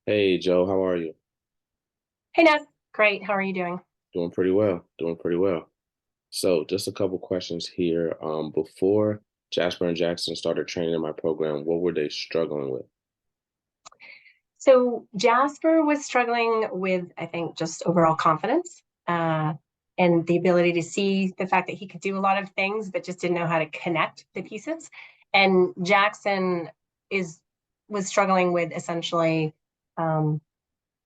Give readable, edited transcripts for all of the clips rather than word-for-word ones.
Hey Joe, how are you? Hey Ness, great. How are you doing? Doing pretty well. Doing pretty well. So, just a couple questions here. Before Jasper and Jackson started training in my program, what were they struggling with? So Jasper was struggling with, I think, just overall confidence and the ability to see the fact that he could do a lot of things, but just didn't know how to connect the pieces. And Jackson is was struggling with essentially um,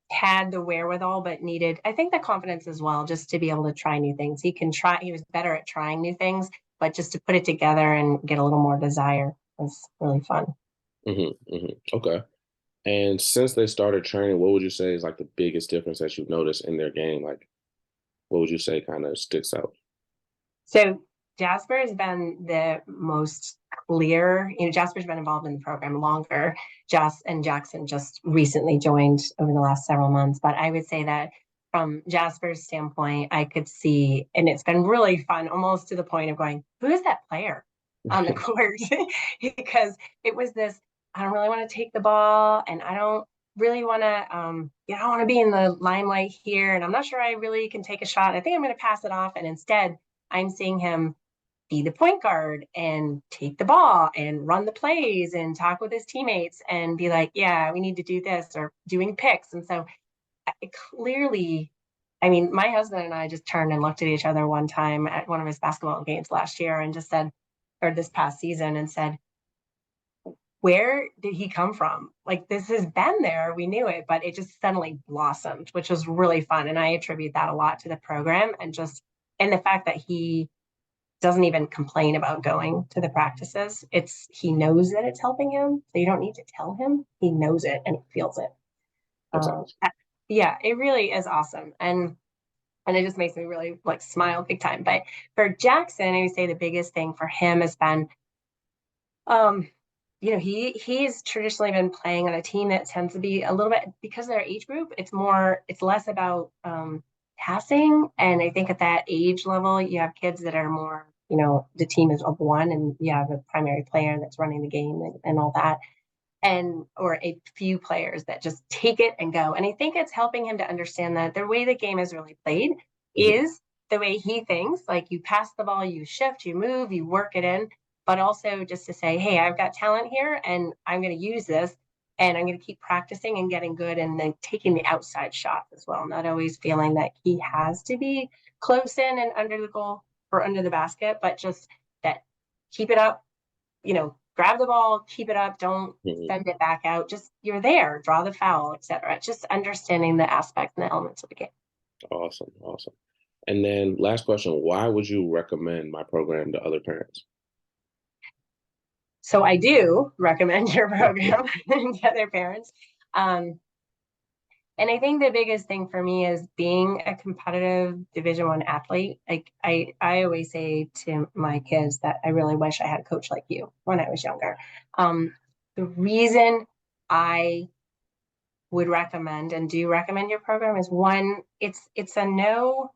had the wherewithal, but needed, I think, the confidence as well, just to be able to try new things. He can try. He was better at trying new things, but just to put it together and get a little more desire was really fun. Okay. And since they started training, what would you say is like the biggest difference that you've noticed in their game? Like, what would you say kind of sticks out? So Jasper has been the most clear. Jasper's been involved in the program longer. Jas and Jackson just recently joined over the last several months. But I would say that from Jasper's standpoint, I could see, and it's been really fun, almost to the point of going, who is that player on the court? Because it was this, I don't really want to take the ball, and I don't really want to, I don't want to be in the limelight here, and I'm not sure I really can take a shot. I think I'm going to pass it off, and instead I'm seeing him be the point guard and take the ball and run the plays and talk with his teammates and be like, yeah, we need to do this, or doing picks. And so it clearly, I mean, my husband and I just turned and looked at each other one time at one of his basketball games last year and just said, or this past season, and said, where did he come from? Like, this has been there. We knew it, but it just suddenly blossomed, which was really fun. And I attribute that a lot to the program and the fact that he doesn't even complain about going to the practices. He knows that it's helping him, so you don't need to tell him. He knows it and he feels it. That's Um, awesome. yeah, it really is awesome, and it just makes me really like smile big time. But for Jackson, I would say the biggest thing for him has been, um, he's traditionally been playing on a team that tends to be a little bit, because of their age group. It's less about passing, and I think at that age level, you have kids that are more, the team is of one, and you have a primary player that's running the game and all that, and or a few players that just take it and go. And I think it's helping him to understand that the way the game is really played Mhm. is the way he thinks. Like, you pass the ball, you shift, you move, you work it in, but also just to say, hey, I've got talent here and I'm going to use this, and I'm going to keep practicing and getting good, and then taking the outside shots as well, not always feeling that he has to be close in and under the goal or under the basket, but just that, keep it up, grab the ball, keep it up, don't Mhm. send it back out. Just, you're there, draw the foul, etc. Just understanding the aspects and the elements of the game. Awesome. Awesome. And then last question, why would you recommend my program to other parents? So I do recommend your program to other parents. Um, and I think the biggest thing for me is being a competitive Division I athlete. Like, I always say to my kids that I really wish I had a coach like you when I was younger. The reason I would recommend and do recommend your program is, one, it's a no.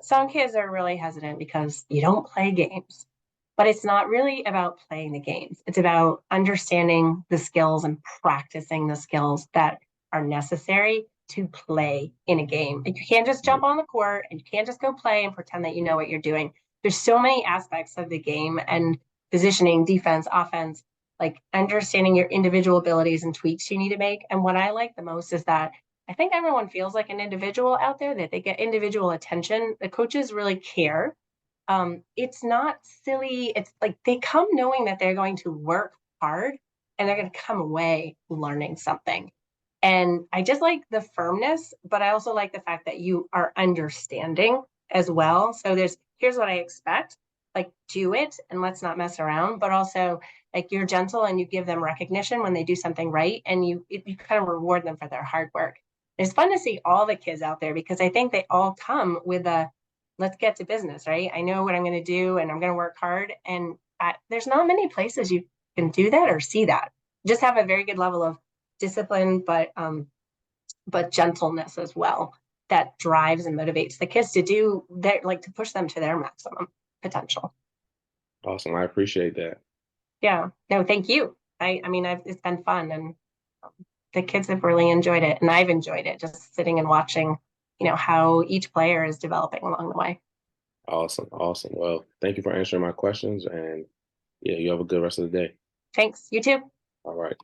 Some kids are really hesitant because you don't play games, but it's not really about playing the games. It's about understanding the skills and practicing the skills that are necessary to play in a game. Like, you can't just jump on the court, and you can't just go play and pretend that you know what you're doing. There's so many aspects of the game, and positioning, defense, offense, like understanding your individual abilities and tweaks you need to make. And what I like the most is that I think everyone feels like an individual out there, that they get individual attention. The coaches really care. It's not silly. It's like they come knowing that they're going to work hard, and they're going to come away learning something. And I just like the firmness, but I also like the fact that you are understanding as well. So here's what I expect. Like, do it and let's not mess around, but also, like, you're gentle and you give them recognition when they do something right, and you kind of reward them for their hard work. It's fun to see all the kids out there, because I think they all come with a, let's get to business, right? I know what I'm going to do and I'm going to work hard. And there's not many places you can do that or see that. Just have a very good level of discipline, but gentleness as well, that drives and motivates the kids to do their, like, to push them to their maximum potential. Awesome. I appreciate that. Yeah. No, thank you. I mean, it's been fun, and the kids have really enjoyed it, and I've enjoyed it, just sitting and watching, how each player is developing along the way. Awesome. Awesome. Well, thank you for answering my questions, and yeah, you have a good rest of the day. Thanks. You too. All right.